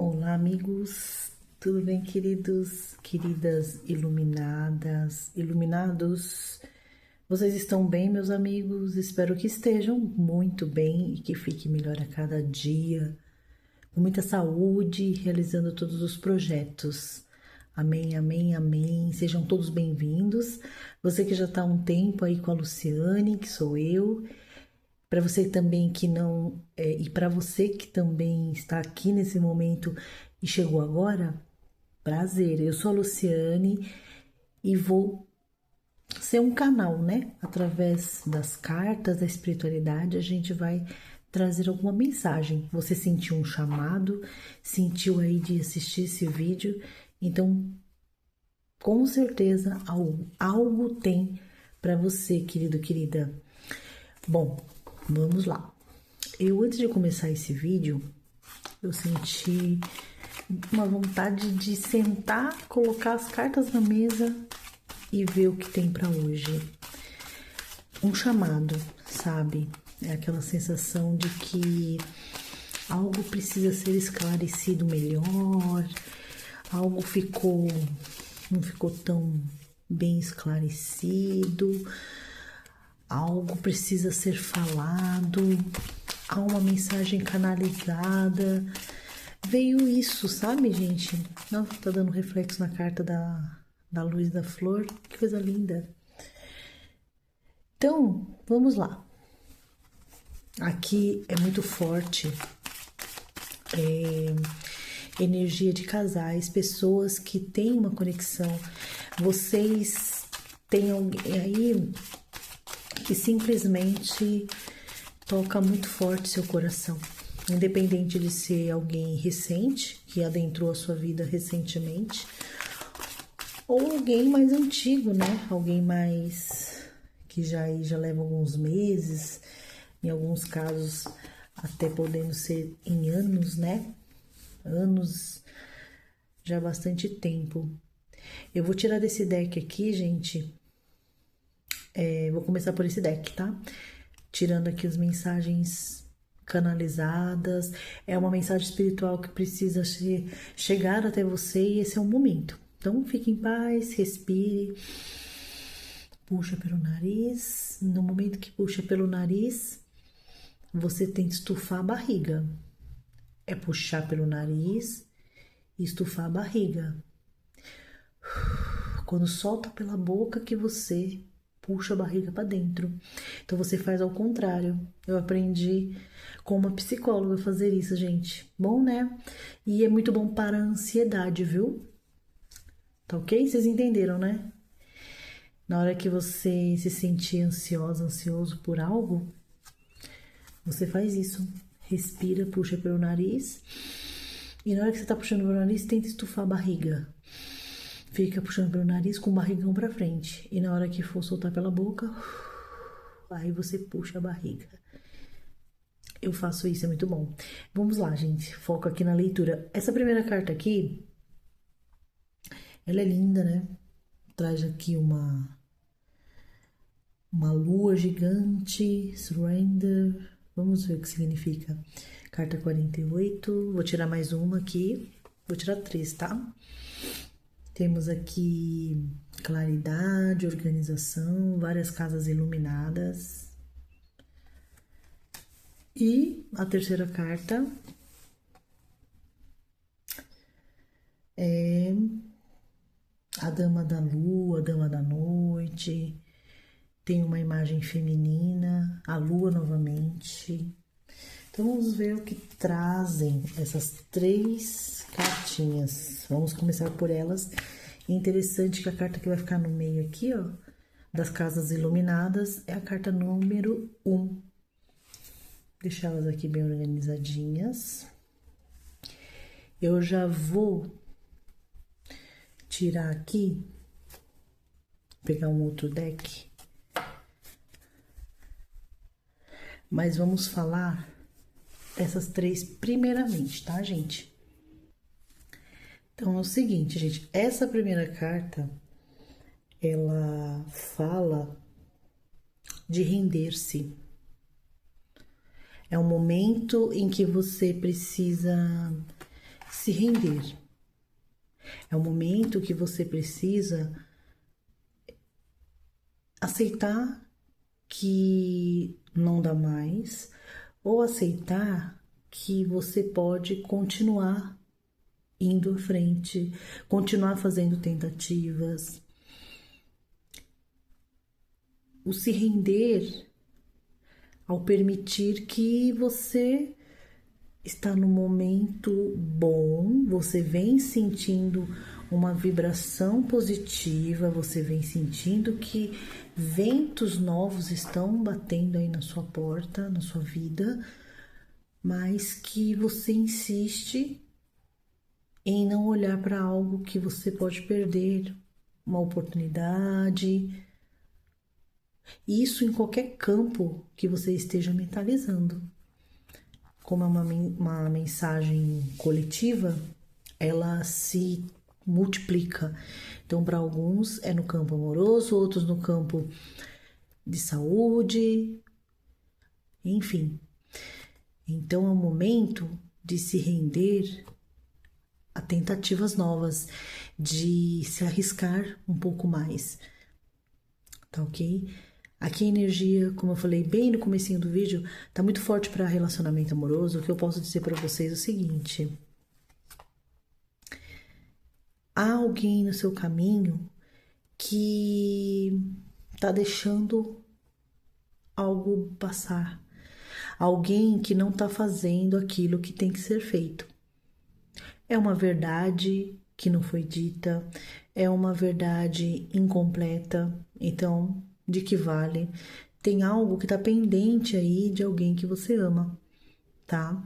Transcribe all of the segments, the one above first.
Olá, amigos, tudo bem, queridos, queridas iluminadas, iluminados? Vocês estão bem, meus amigos? Espero que estejam muito bem e que fique melhor a cada dia, com muita saúde, realizando todos os projetos. Amém, amém, amém. Sejam todos bem-vindos. Você que já está há um tempo aí com a Luciane, que sou eu. Para você também que não e para você que também está aqui nesse momento e chegou agora, prazer. Eu sou a Luciane e vou ser um canal, né? Através das cartas da espiritualidade, a gente vai trazer alguma mensagem. Você sentiu um chamado, sentiu aí de assistir esse vídeo, então com certeza algo tem para você, querido, querida. Bom, vamos lá. Antes de começar esse vídeo, eu senti uma vontade de sentar, colocar as cartas na mesa e ver o que tem para hoje. Um chamado, sabe? É aquela sensação de que algo precisa ser esclarecido melhor, algo não ficou tão bem esclarecido, algo precisa ser falado, há uma mensagem canalizada. Veio isso, sabe, gente? Nossa, tá dando reflexo na carta da luz da flor. Que coisa linda. Então, vamos lá. Aqui é muito forte energia de casais, pessoas que têm uma conexão. Vocês têm alguém aí que simplesmente toca muito forte seu coração. Independente de ser alguém recente, que adentrou a sua vida recentemente, ou alguém mais antigo, né? Alguém mais que já leva alguns meses, em alguns casos até podendo ser em anos, né? Anos, já há bastante tempo. Eu vou tirar desse deck aqui, gente. Vou começar por esse deck, tá? Tirando aqui as mensagens canalizadas. É uma mensagem espiritual que precisa chegar até você e esse é o momento. Então, fique em paz, respire. Puxa pelo nariz. No momento que puxa pelo nariz, você tem que estufar a barriga. É puxar pelo nariz e estufar a barriga. Quando solta pela boca que você puxa a barriga para dentro. Então você faz ao contrário. Eu aprendi com uma psicóloga a fazer isso, gente. Bom, né? E é muito bom para a ansiedade, viu? Tá ok? Vocês entenderam, né? Na hora que você se sentir ansiosa, ansioso por algo, você faz isso. Respira, puxa pelo nariz. E na hora que você tá puxando pelo nariz, tenta estufar a barriga. Fica puxando pelo nariz com o barrigão pra frente. E na hora que for soltar pela boca, aí você puxa a barriga. Eu faço isso, é muito bom. Vamos lá, gente. Foco aqui na leitura. Essa primeira carta aqui, ela é linda, né? Traz aqui uma lua gigante, surrender. Vamos ver o que significa. Carta 48. Vou tirar mais uma aqui. Vou tirar 3, tá? Temos aqui claridade, organização, várias casas iluminadas. E a terceira carta é a dama da lua, a dama da noite. Tem uma imagem feminina, a lua novamente. Então vamos ver o que trazem essas 3 cartinhas. Vamos começar por elas. É interessante que a carta que vai ficar no meio aqui, ó, das casas iluminadas, é a carta número 1. Deixar elas aqui bem organizadinhas. Eu já vou tirar aqui, pegar um outro deck. Mas vamos falar essas 3 primeiramente, tá, gente? Então, é o seguinte, gente. Essa primeira carta, ela fala de render-se. É um momento em que você precisa se render. É o momento que você precisa aceitar que não dá mais, ou aceitar que você pode continuar indo à frente, continuar fazendo tentativas. O se render ao permitir que você está no momento bom, você vem sentindo uma vibração positiva, você vem sentindo que ventos novos estão batendo aí na sua porta, na sua vida, mas que você insiste em não olhar para algo que você pode perder, uma oportunidade. Isso em qualquer campo que você esteja mentalizando. Como é uma mensagem coletiva, ela se multiplica. Então, para alguns é no campo amoroso, outros no campo de saúde, enfim. Então, é o momento de se render a tentativas novas, de se arriscar um pouco mais, tá ok? Aqui a energia, como eu falei bem no comecinho do vídeo, tá muito forte para relacionamento amoroso. O que eu posso dizer para vocês é o seguinte: há alguém no seu caminho que tá deixando algo passar. Alguém que não tá fazendo aquilo que tem que ser feito. É uma verdade que não foi dita, é uma verdade incompleta, então de que vale? Tem algo que tá pendente aí de alguém que você ama, tá?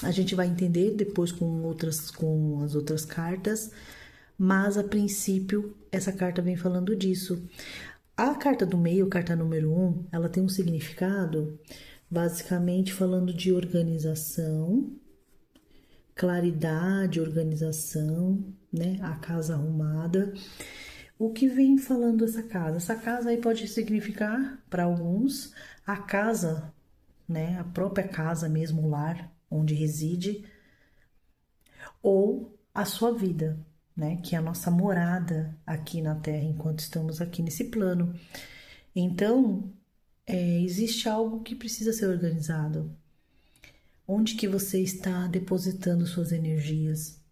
A gente vai entender depois com as outras cartas, mas a princípio essa carta vem falando disso. A carta do meio, carta número 1, ela tem um significado basicamente falando de organização, claridade, organização, né? A casa arrumada. O que vem falando essa casa? Essa casa aí pode significar, para alguns, a casa, né? A própria casa mesmo, o lar onde reside, ou a sua vida, né? Que é a nossa morada aqui na Terra, enquanto estamos aqui nesse plano. Então, existe algo que precisa ser organizado. Onde que você está depositando suas energias?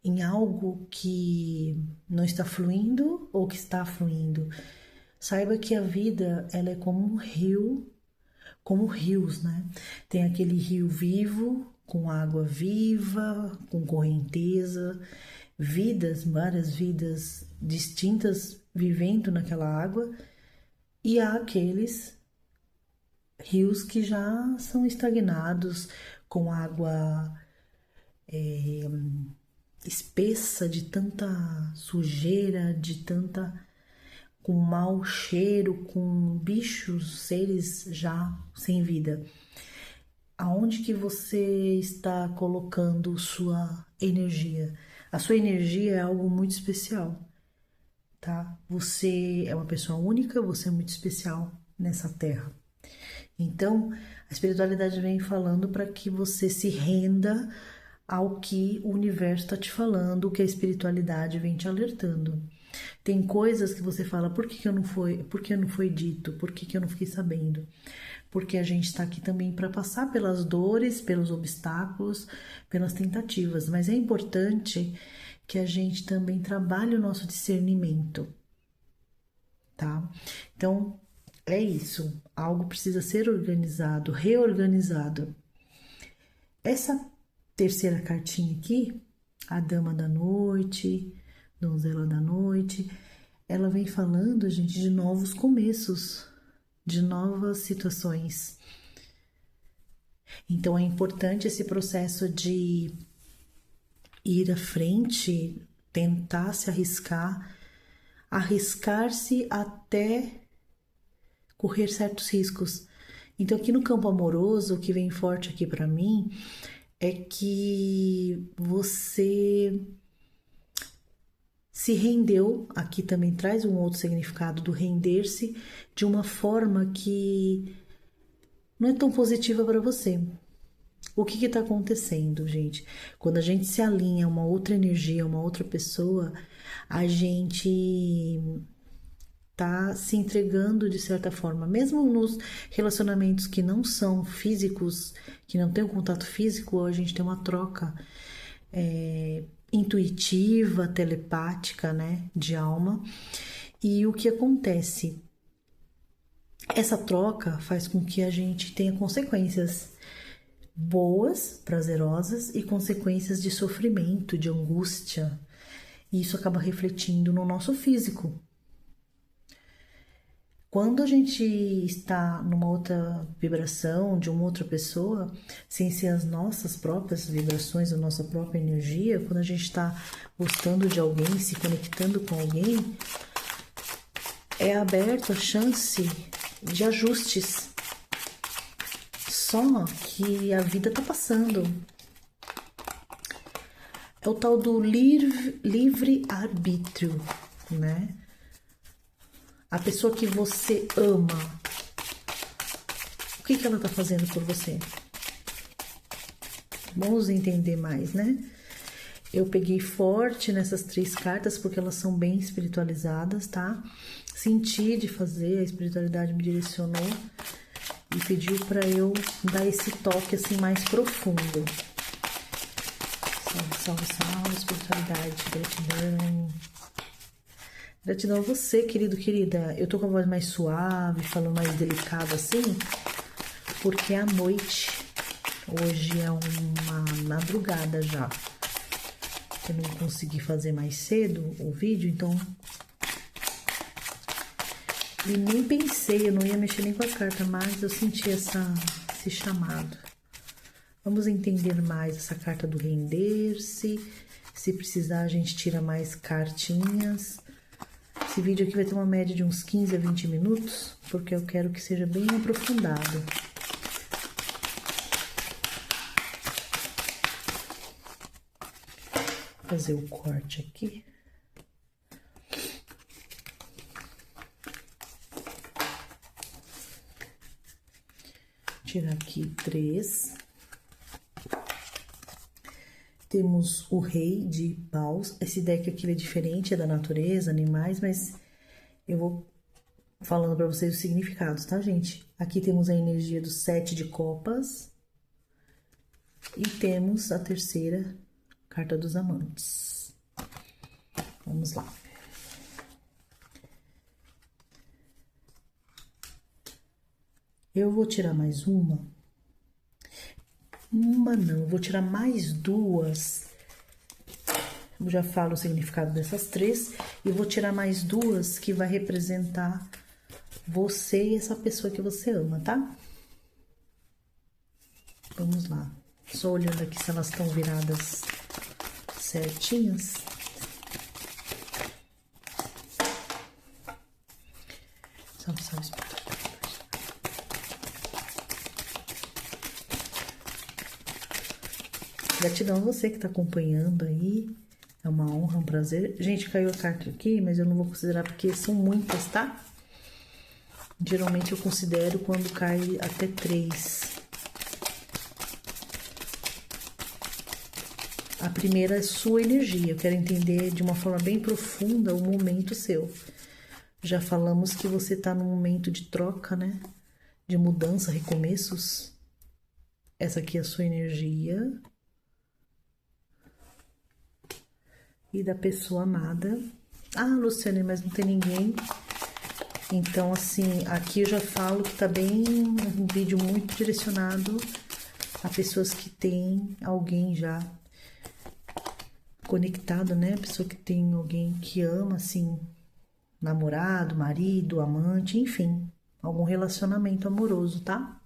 Em algo que não está fluindo ou que está fluindo? Saiba que a vida, ela é como um rio, como rios, né? Tem aquele rio vivo, com água viva, com correnteza, vidas, várias vidas distintas vivendo naquela água, e há aqueles rios que já são estagnados, com água espessa, de tanta sujeira, com mau cheiro, com bichos, seres já sem vida. Aonde que você está colocando sua energia? A sua energia é algo muito especial, tá? Você é uma pessoa única, você é muito especial nessa terra. Então, a espiritualidade vem falando para que você se renda ao que o universo está te falando, o que a espiritualidade vem te alertando. Tem coisas que você fala, por que não foi dito? Por que eu não fiquei sabendo? Porque a gente está aqui também para passar pelas dores, pelos obstáculos, pelas tentativas, mas é importante que a gente também trabalhe o nosso discernimento, tá? Então, é isso. Algo precisa ser organizado, reorganizado. Essa terceira cartinha aqui, a Dama da Noite, Donzela da Noite, ela vem falando, gente, de novos começos, de novas situações. Então é importante esse processo de ir à frente, tentar se arriscar, arriscar-se até correr certos riscos. Então aqui no campo amoroso, o que vem forte aqui para mim é que você se rendeu, aqui também traz um outro significado do render-se de uma forma que não é tão positiva para você. O que está acontecendo, gente? Quando a gente se alinha a uma outra energia, a uma outra pessoa, a gente tá se entregando de certa forma, mesmo nos relacionamentos que não são físicos, que não tem um contato físico, a gente tem uma troca intuitiva, telepática, né, de alma. E o que acontece? Essa troca faz com que a gente tenha consequências boas, prazerosas e consequências de sofrimento, de angústia. E isso acaba refletindo no nosso físico. Quando a gente está numa outra vibração de uma outra pessoa, sem ser as nossas próprias vibrações, a nossa própria energia, quando a gente está gostando de alguém, se conectando com alguém, é aberta a chance de ajustes. Só que a vida tá passando. É o tal do livre-arbítrio, né? A pessoa que você ama, o que ela tá fazendo por você? Vamos entender mais, né? Eu peguei forte nessas 3 cartas porque elas são bem espiritualizadas, tá? Senti de fazer, a espiritualidade me direcionou e pediu para eu dar esse toque assim mais profundo. Salve, salve, salve, espiritualidade, gratidão. Gratidão a você, querido, querida. Eu tô com a voz mais suave, falando mais delicado assim, porque é a noite. Hoje é uma madrugada já. Eu não consegui fazer mais cedo o vídeo, então... E nem pensei, eu não ia mexer nem com a carta, mas eu senti esse chamado. Vamos entender mais essa carta do render-se. Se precisar, a gente tira mais cartinhas. Esse vídeo aqui vai ter uma média de uns 15 a 20 minutos, porque eu quero que seja bem aprofundado. Vou fazer o corte aqui. Tirar aqui 3. Temos o Rei de Paus. Esse deck aqui é diferente, é da natureza, animais, mas eu vou falando para vocês os significados, tá, gente? Aqui temos a energia do 7 de copas. E temos a terceira carta dos amantes. Vamos lá. Eu vou tirar mais uma. Uma não, eu vou tirar mais 2. Eu já falo o significado dessas 3. E vou tirar mais 2 que vai representar você e essa pessoa que você ama, tá? Vamos lá. Só olhando aqui se elas estão viradas certinhas. Salve, salve, espírito. Gratidão a você que tá acompanhando aí. É uma honra, um prazer. Gente, caiu a carta aqui, mas eu não vou considerar porque são muitas, tá? Geralmente eu considero quando cai até 3. A primeira é sua energia. Eu quero entender de uma forma bem profunda o momento seu. Já falamos que você tá num momento de troca, né? De mudança, recomeços. Essa aqui é a sua energia. E da pessoa amada. Ah, Luciane, mas não tem ninguém. Então, assim, aqui eu já falo que tá bem um vídeo muito direcionado a pessoas que têm alguém já conectado, né? Pessoa que tem alguém que ama, assim, namorado, marido, amante, enfim, algum relacionamento amoroso, tá?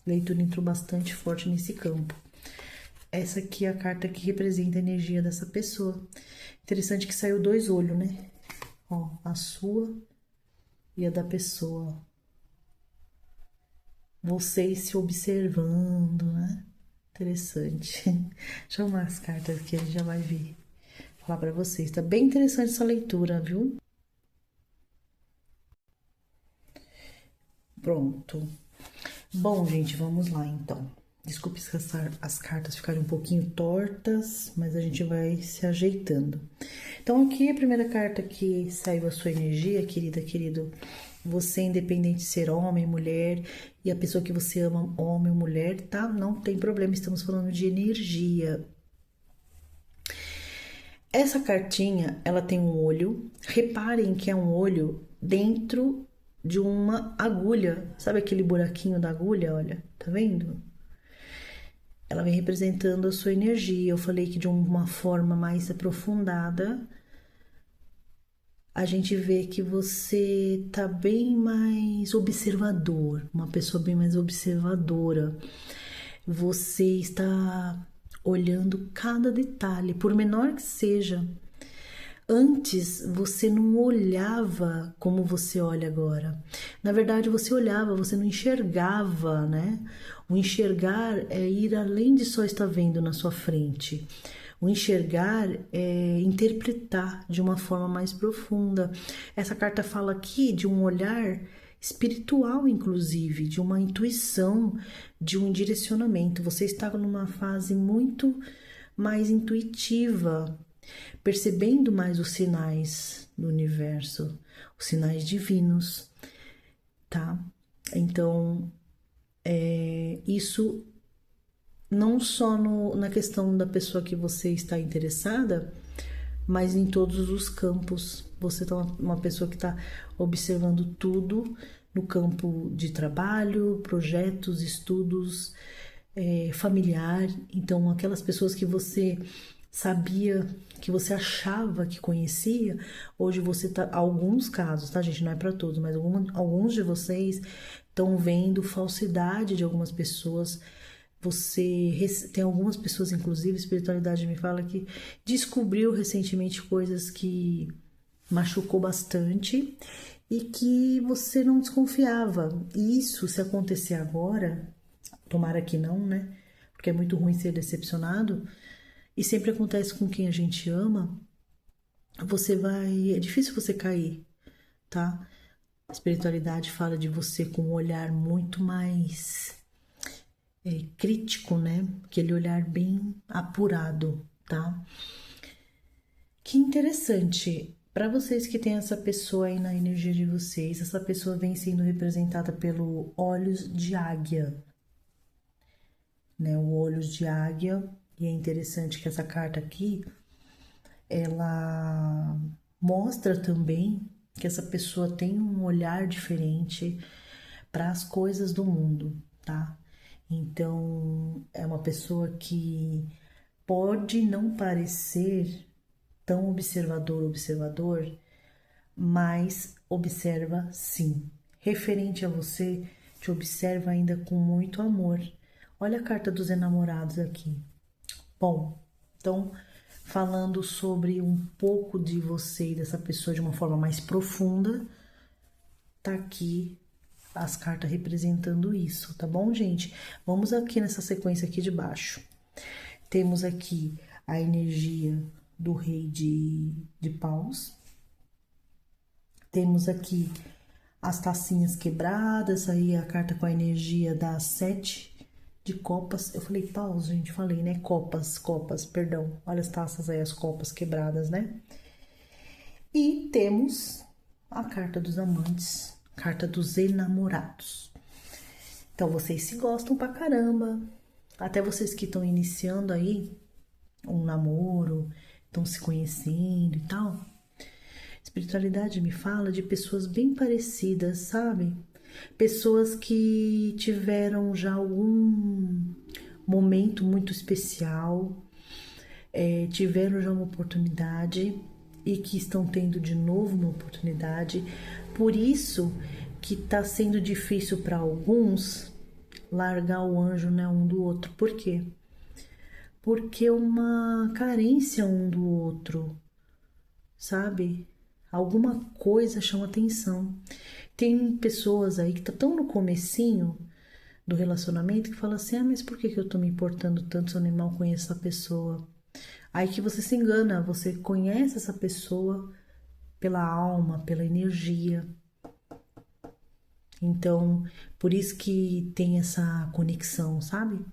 Leitura entrou bastante forte nesse campo. Essa aqui é a carta que representa a energia dessa pessoa. Interessante que saiu 2 olhos, né? Ó, a sua e a da pessoa. Vocês se observando, né? Interessante. Deixa eu arrumar as cartas que a gente já vai ver. Falar pra vocês. Tá bem interessante essa leitura, viu? Pronto. Bom, gente, vamos lá, então. Desculpe se as cartas ficarem um pouquinho tortas, mas a gente vai se ajeitando. Então, aqui a primeira carta que saiu a sua energia, querida, querido. Você, independente de ser homem, mulher, e a pessoa que você ama, homem ou mulher, tá? Não tem problema, estamos falando de energia. Essa cartinha, ela tem um olho. Reparem que é um olho dentro de uma agulha. Sabe aquele buraquinho da agulha? Olha, tá vendo? Ela vem representando a sua energia. Eu falei que de uma forma mais aprofundada, a gente vê que você tá bem mais observador, uma pessoa bem mais observadora. Você está olhando cada detalhe, por menor que seja. Antes você não olhava como você olha agora. Na verdade, você olhava, você não enxergava, né? O enxergar é ir além de só estar vendo na sua frente. O enxergar é interpretar de uma forma mais profunda. Essa carta fala aqui de um olhar espiritual, inclusive, de uma intuição, de um direcionamento. Você está numa fase muito mais intuitiva, percebendo mais os sinais do universo, os sinais divinos, tá? Então, isso não só na questão da pessoa que você está interessada, mas em todos os campos. Você é uma pessoa que está observando tudo no campo de trabalho, projetos, estudos, familiar. Então, aquelas pessoas que você sabia, que você achava que conhecia, hoje você tá, alguns casos, tá, gente, não é para todos, mas alguns de vocês estão vendo falsidade de algumas pessoas. Tem algumas pessoas, inclusive, a espiritualidade me fala que descobriu recentemente coisas que machucou bastante e que você não desconfiava. E isso, se acontecer agora, tomara que não, né? Porque é muito ruim ser decepcionado. E sempre acontece com quem a gente ama. É difícil você cair, tá? A espiritualidade fala de você com um olhar muito mais crítico, né? Aquele olhar bem apurado, tá? Que interessante. Para vocês que têm essa pessoa aí na energia de vocês, essa pessoa vem sendo representada pelo olhos de águia, né? O olhos de águia. E é interessante que essa carta aqui, ela mostra também que essa pessoa tem um olhar diferente para as coisas do mundo, tá? Então, é uma pessoa que pode não parecer tão observador, mas observa sim. Referente a você, te observa ainda com muito amor. Olha a carta dos enamorados aqui. Bom, então, falando sobre um pouco de você e dessa pessoa de uma forma mais profunda, tá aqui as cartas representando isso, tá bom, gente? Vamos aqui nessa sequência aqui de baixo. Temos aqui a energia do rei de paus. Temos aqui as tacinhas quebradas, aí a carta com a energia das 7 de copas. Eu falei paus, gente, falei, né? Copas, perdão. Olha as taças aí, as copas quebradas, né? E temos a carta dos amantes, carta dos enamorados. Então, vocês se gostam pra caramba. Até vocês que estão iniciando aí um namoro, estão se conhecendo e tal. Espiritualidade me fala de pessoas bem parecidas, sabe? Pessoas que tiveram já algum momento muito especial, tiveram já uma oportunidade e que estão tendo de novo uma oportunidade. Por isso que está sendo difícil para alguns largar o anjo, né, um do outro. Por quê? Porque é uma carência um do outro, sabe? Alguma coisa chama atenção. Tem pessoas aí que estão no comecinho do relacionamento que falam assim, mas por que eu tô me importando tanto se eu nem mal conheço essa pessoa? Aí que você se engana, você conhece essa pessoa pela alma, pela energia. Então, por isso que tem essa conexão, sabe?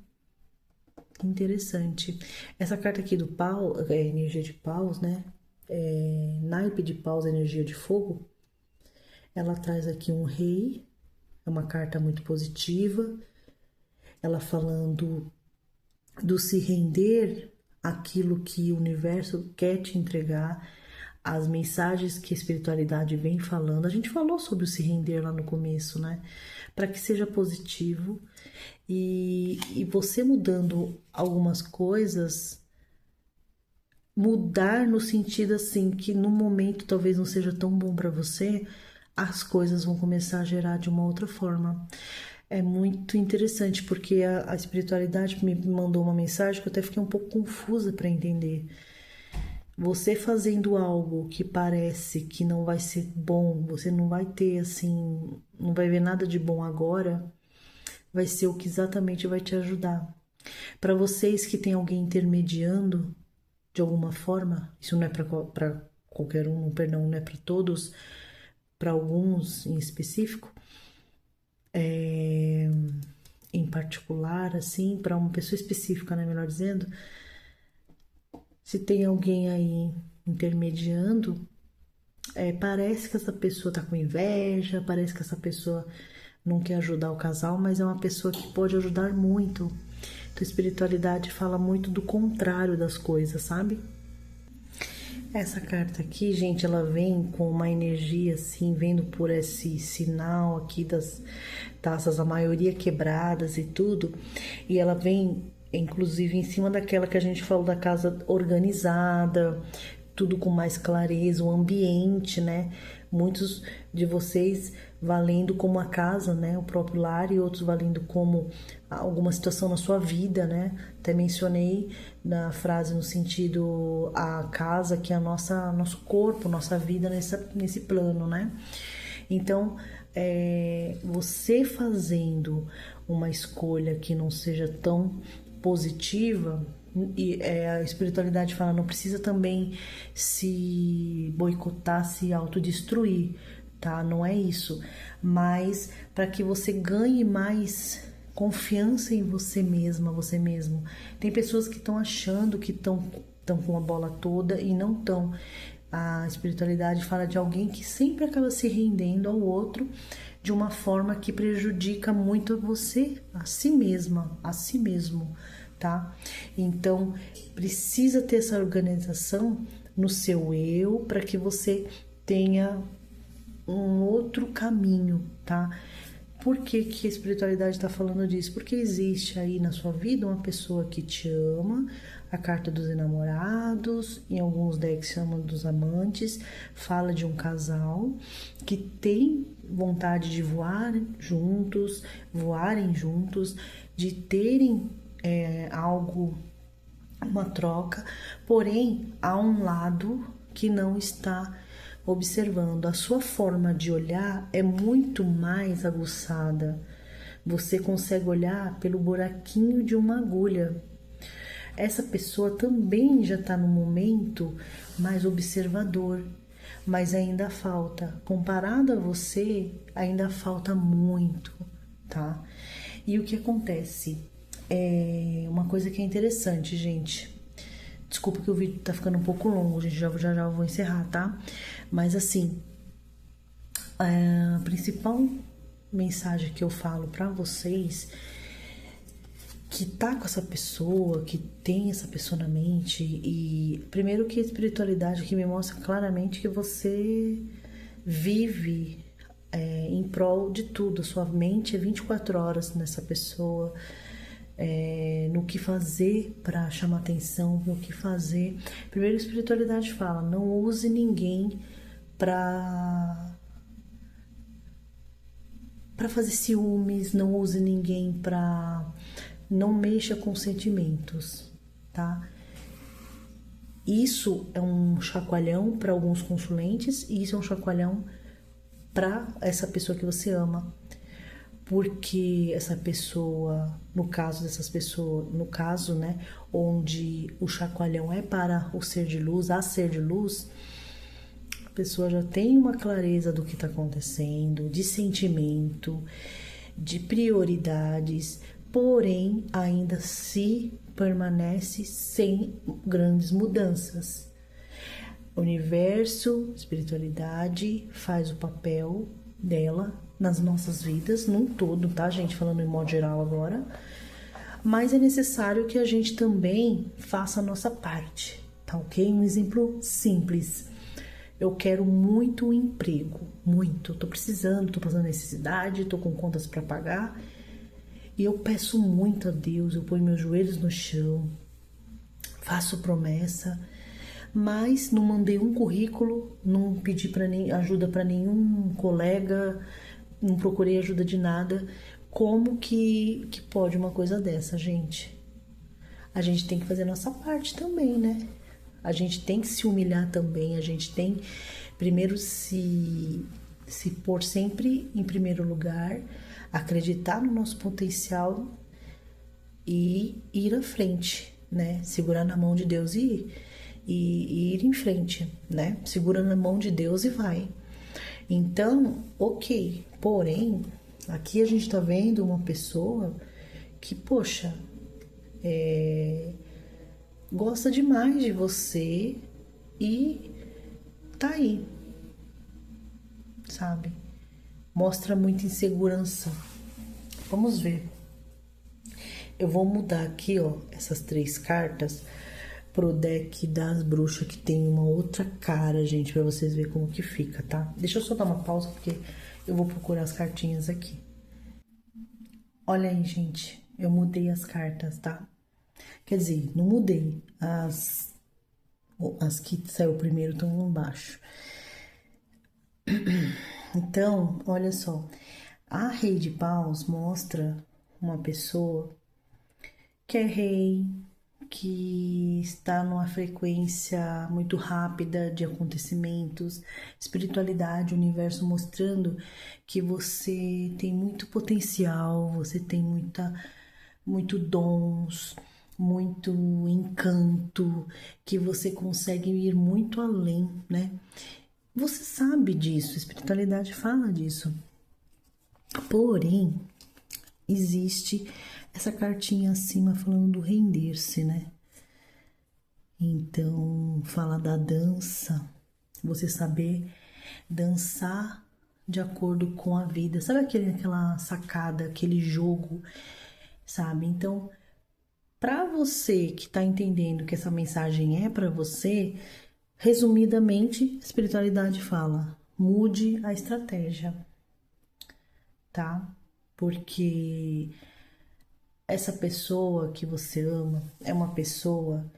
Interessante. Essa carta aqui do pau, é energia de paus, né? Naipe de paus, energia de fogo. Ela traz aqui um rei, é uma carta muito positiva. Ela falando do se render àquilo que o universo quer te entregar, as mensagens que a espiritualidade vem falando. A gente falou sobre o se render lá no começo, né? Para que seja positivo e você mudando algumas coisas, mudar no sentido assim que no momento talvez não seja tão bom para você, as coisas vão começar a gerar de uma outra forma. É muito interessante porque a espiritualidade me mandou uma mensagem que eu até fiquei um pouco confusa para entender. Você fazendo algo que parece que não vai ser bom, você não vai ter assim, não vai ver nada de bom agora, vai ser o que exatamente vai te ajudar. Para vocês que tem alguém intermediando de alguma forma, isso não é para qualquer um, perdão, não é para todos, para alguns em específico, em particular, assim, para uma pessoa específica, né, melhor dizendo, se tem alguém aí intermediando, parece que essa pessoa tá com inveja, parece que essa pessoa não quer ajudar o casal, mas é uma pessoa que pode ajudar muito. Então, a espiritualidade fala muito do contrário das coisas, sabe? Essa carta aqui, gente, ela vem com uma energia assim, vendo por esse sinal aqui das taças, a maioria quebradas e tudo, e ela vem inclusive em cima daquela que a gente falou da casa organizada, tudo com mais clareza, o ambiente, né? Muitos de vocês valendo como a casa, né? O próprio lar, e outros valendo como alguma situação na sua vida, né? Até mencionei na frase no sentido a casa que é nosso corpo, nossa vida nesse plano, né? Então, você fazendo uma escolha que não seja tão positiva, e a espiritualidade fala, não precisa também se boicotar, se autodestruir, tá? Não é isso, mas para que você ganhe mais confiança em você mesma, você mesmo. Tem pessoas que estão achando que estão com a bola toda e não estão. A espiritualidade fala de alguém que sempre acaba se rendendo ao outro de uma forma que prejudica muito você, a si mesma, a si mesmo, tá? Então, precisa ter essa organização no seu eu para que você tenha um outro caminho, tá? Por que que a espiritualidade está falando disso? Porque existe aí na sua vida uma pessoa que te ama, a carta dos enamorados, em alguns decks chama dos amantes, fala de um casal que tem vontade de voarem juntos, de terem algo, uma troca, porém há um lado que não está observando. A sua forma de olhar é muito mais aguçada. Você consegue olhar pelo buraquinho de uma agulha. Essa pessoa também já está no momento mais observador, mas ainda falta. Comparado a você, ainda falta muito, tá? E o que acontece? Uma coisa que é interessante, gente. Desculpa que o vídeo tá ficando um pouco longo, gente, já vou encerrar, tá? Mas assim, a principal mensagem que eu falo pra vocês que tá com essa pessoa, que tem essa pessoa na mente, e primeiro que a espiritualidade que me mostra claramente que você vive em prol de tudo, a sua mente é 24 horas nessa pessoa, no que fazer para chamar atenção, no que fazer. Primeiro a espiritualidade fala, não use ninguém para fazer ciúmes, não use ninguém para... Não mexa com sentimentos, tá? Isso é um chacoalhão para alguns consulentes e isso é um chacoalhão para essa pessoa que você ama. Porque essa pessoa, no caso dessas pessoas, no caso, né, onde o chacoalhão é para o ser de luz, a ser de luz, a pessoa já tem uma clareza do que está acontecendo, de sentimento, de prioridades, porém ainda se permanece sem grandes mudanças. Universo, espiritualidade faz o papel dela nas nossas vidas, num todo, tá, gente? Falando em modo geral agora. Mas é necessário que a gente também faça a nossa parte, tá ok? Um exemplo simples. Eu quero muito um emprego, muito. Tô precisando, tô passando necessidade, tô com contas para pagar. E eu peço muito a Deus, eu ponho meus joelhos no chão, faço promessa, mas não mandei um currículo, não pedi ajuda para nenhum colega, não procurei ajuda de nada. Como que pode uma coisa dessa, gente? A gente tem que fazer a nossa parte também, né? A gente tem que se humilhar também, a gente tem primeiro se pôr sempre em primeiro lugar, acreditar no nosso potencial e ir à frente, né? Segurar na mão de Deus e ir em frente, né? Segura na mão de Deus e vai. Então, ok, porém, aqui a gente tá vendo uma pessoa que, poxa, gosta demais de você e tá aí, sabe? Mostra muita insegurança. Vamos ver. Eu vou mudar aqui, ó, essas 3 cartas pro deck das bruxas, que tem uma outra cara, gente, pra vocês verem como que fica, tá? Deixa eu só dar uma pausa, porque eu vou procurar as cartinhas aqui. Olha aí, gente, eu mudei as cartas, tá? Quer dizer, não mudei. As que saiu primeiro estão lá embaixo. Então, olha só. A Rei de Paus mostra uma pessoa que é rei, que está numa frequência muito rápida de acontecimentos, espiritualidade, universo mostrando que você tem muito potencial, você tem muito dons, muito encanto, que você consegue ir muito além, né? Você sabe disso, a espiritualidade fala disso. Porém, existe essa cartinha acima falando do render-se, né? Então, fala da dança, você saber dançar de acordo com a vida. Sabe aquela sacada, aquele jogo, sabe? Então, para você que tá entendendo que essa mensagem é para você, resumidamente, a espiritualidade fala: mude a estratégia, tá? Porque essa pessoa que você ama é uma pessoa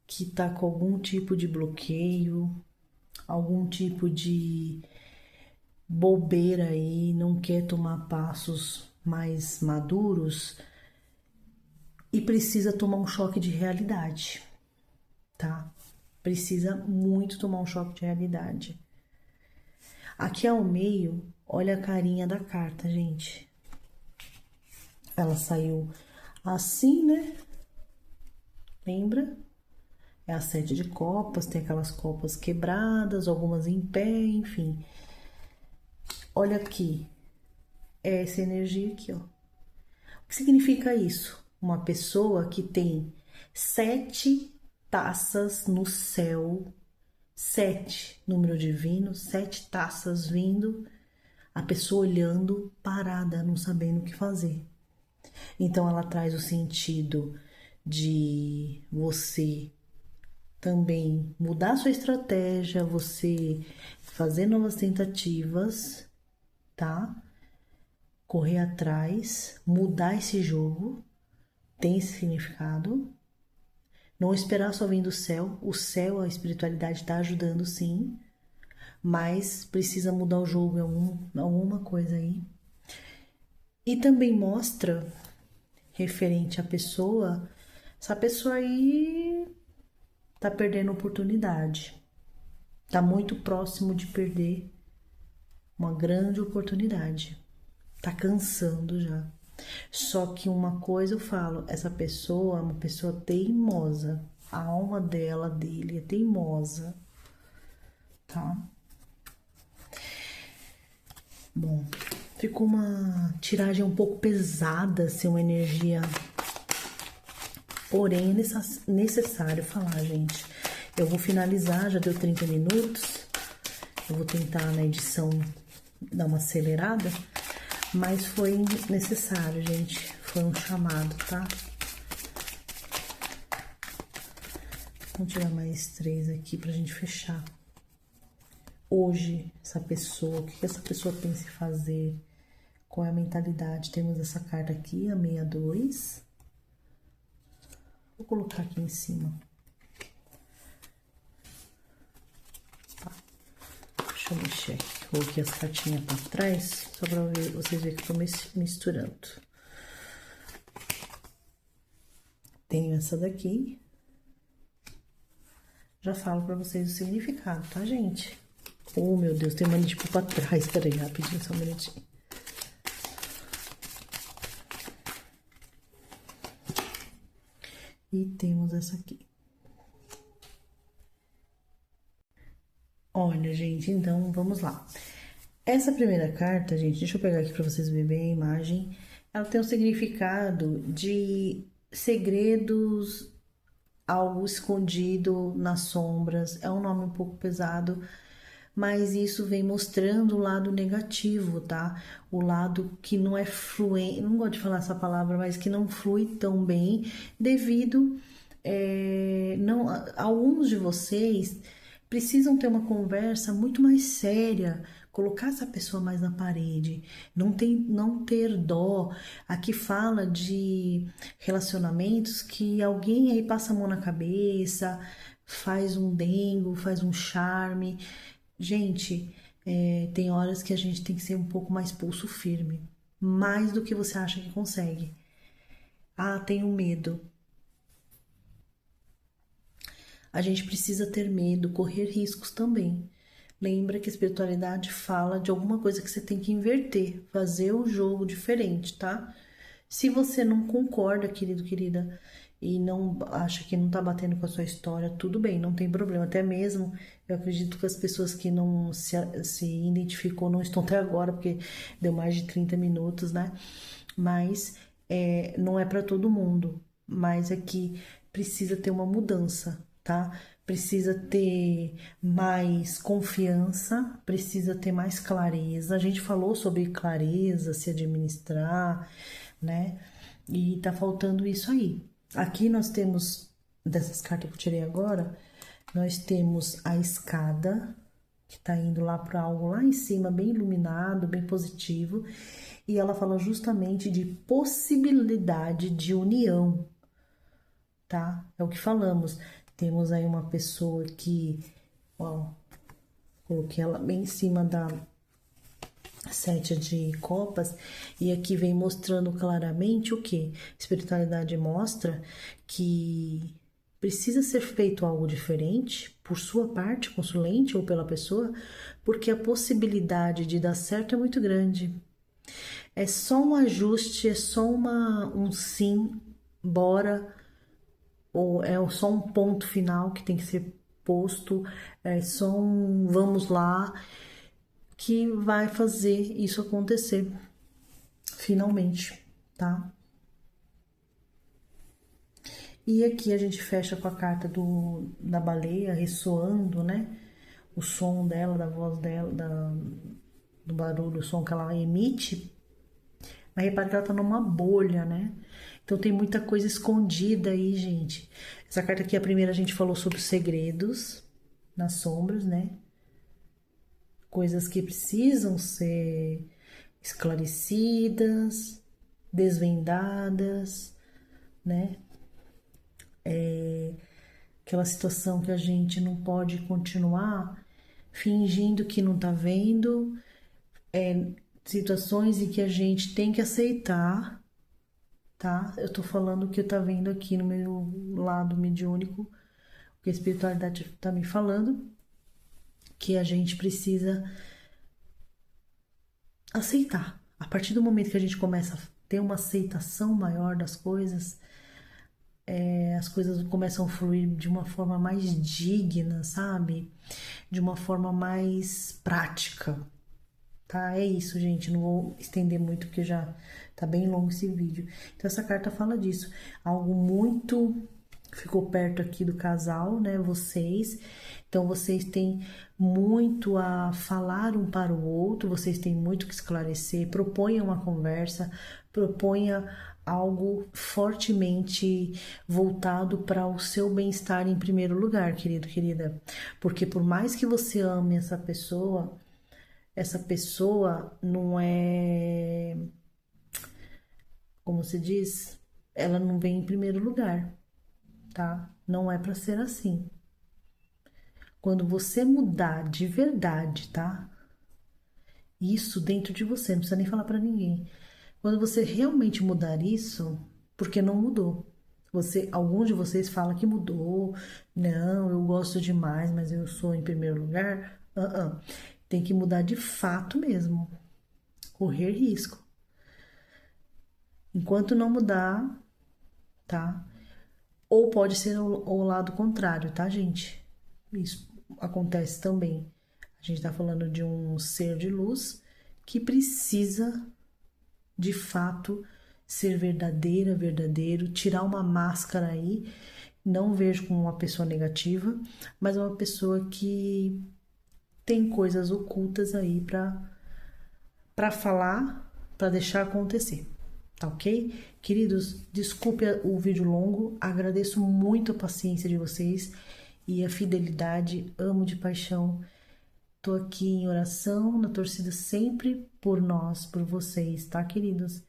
que tá com algum tipo de bloqueio, algum tipo de bobeira aí, não quer tomar passos mais maduros e precisa tomar um choque de realidade, tá? Precisa muito tomar um choque de realidade. Aqui ao meio, olha a carinha da carta, gente. Ela saiu assim, né? Lembra? É a 7 de copas, tem aquelas copas quebradas, algumas em pé, enfim. Olha aqui, é essa energia aqui, ó. O que significa isso? Uma pessoa que tem 7 taças no céu, 7, número divino, 7 taças vindo, a pessoa olhando, parada, não sabendo o que fazer. Então ela traz o sentido de você também mudar sua estratégia, você fazer novas tentativas, tá? Correr atrás, mudar esse jogo, tem esse significado. Não esperar só vir do céu, o céu, a espiritualidade tá ajudando sim, mas precisa mudar o jogo em alguma coisa aí. E também mostra, referente à pessoa, essa pessoa aí tá perdendo oportunidade, tá muito próximo de perder uma grande oportunidade, tá cansando já. Só que uma coisa eu falo, essa pessoa é uma pessoa teimosa, a alma dele é teimosa, tá? Bom, Ficou uma tiragem um pouco pesada, assim, uma energia. Porém, é necessário falar, gente. Eu vou finalizar, já deu 30 minutos. Eu vou tentar na edição dar uma acelerada. Mas foi necessário, gente. Foi um chamado, tá? Vamos tirar mais 3 aqui pra gente fechar. Hoje, essa pessoa, o que essa pessoa pensa em fazer? Qual é a mentalidade? Temos essa carta aqui, a 62. Vou colocar aqui em cima. Tá. Deixa eu mexer aqui. Coloquei as cartinhas pra trás, só pra vocês verem que eu tô misturando. Tenho essa daqui. Já falo pra vocês o significado, tá, gente? Oh, meu Deus, tem mania de pôr pra trás. Peraí, rapidinho, só um minutinho. E temos essa aqui. Olha, gente, então vamos lá. Essa primeira carta, gente, deixa eu pegar aqui pra vocês verem bem a imagem. Ela tem um significado de segredos, algo escondido nas sombras. É um nome um pouco pesado, mas isso vem mostrando o lado negativo, tá? O lado que não é fluente, não gosto de falar essa palavra, mas que não flui tão bem devido não, alguns de vocês precisam ter uma conversa muito mais séria, colocar essa pessoa mais na parede, não ter dó. Aqui fala de relacionamentos que alguém aí passa a mão na cabeça, faz um dengo, faz um charme. Gente, tem horas que a gente tem que ser um pouco mais pulso firme, mais do que você acha que consegue. Ah, tenho medo. A gente precisa ter medo, correr riscos também. Lembra que a espiritualidade fala de alguma coisa que você tem que inverter, fazer o jogo diferente, tá? Se você não concorda, querido, querida, e não acha que não tá batendo com a sua história, tudo bem, não tem problema. Até mesmo, eu acredito que as pessoas que não se identificou não estão até agora, porque deu mais de 30 minutos, né? Mas não é para todo mundo. Mas é que precisa ter uma mudança, tá? Precisa ter mais confiança, precisa ter mais clareza. A gente falou sobre clareza, se administrar, né? E tá faltando isso aí. Aqui nós temos, dessas cartas que eu tirei agora, nós temos a escada, que tá indo lá para algo lá em cima, bem iluminado, bem positivo. E ela fala justamente de possibilidade de união, tá? É o que falamos. Temos aí uma pessoa que, ó, coloquei ela bem em cima da 7 de copas, e aqui vem mostrando claramente o que? Espiritualidade mostra que precisa ser feito algo diferente por sua parte, consulente ou pela pessoa, porque a possibilidade de dar certo é muito grande. É só um ajuste, é só um sim, bora, ou é só um ponto final que tem que ser posto, é só um vamos lá, que vai fazer isso acontecer, finalmente, tá? E aqui a gente fecha com a carta da baleia ressoando, né? O som dela, da voz dela, do barulho, o som que ela emite. Mas repare que ela tá numa bolha, né? Então tem muita coisa escondida aí, gente. Essa carta aqui, a primeira, a gente falou sobre os segredos nas sombras, né? Coisas que precisam ser esclarecidas, desvendadas, né? Aquela situação que a gente não pode continuar fingindo que não tá vendo, situações em que a gente tem que aceitar, tá? Eu tô falando o que eu tá vendo aqui no meu lado mediúnico, o que a espiritualidade tá me falando, que a gente precisa aceitar. A partir do momento que a gente começa a ter uma aceitação maior das coisas, as coisas começam a fluir de uma forma mais digna, sabe? De uma forma mais prática, tá? É isso, gente. Não vou estender muito porque já tá bem longo esse vídeo. Então, essa carta fala disso. Algo muito ficou perto aqui do casal, né? Vocês. Então, vocês têm muito a falar um para o outro, vocês têm muito que esclarecer. Proponha uma conversa, proponha algo fortemente voltado para o seu bem-estar em primeiro lugar, querido, querida. Porque por mais que você ame essa pessoa não é, como se diz, ela não vem em primeiro lugar, tá? Não é para ser assim. Quando você mudar de verdade, tá? Isso dentro de você, não precisa nem falar para ninguém. Quando você realmente mudar isso, porque não mudou. Alguns de vocês falam que mudou. Não, eu gosto demais, mas eu sou em primeiro lugar. Tem que mudar de fato mesmo. Correr risco. Enquanto não mudar, tá? Ou pode ser o lado contrário, tá, gente? Isso acontece também. A gente tá falando de um ser de luz que precisa, de fato, ser verdadeira, verdadeiro, tirar uma máscara aí. Não vejo como uma pessoa negativa, mas é uma pessoa que tem coisas ocultas aí para falar, para deixar acontecer. Tá ok? Queridos, desculpe o vídeo longo, agradeço muito a paciência de vocês e a fidelidade, amo de paixão. Tô aqui em oração, na torcida sempre por nós, por vocês, tá, queridos?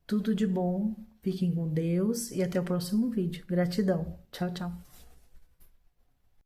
Tudo de bom, fiquem com Deus e até o próximo vídeo. Gratidão. Tchau, tchau.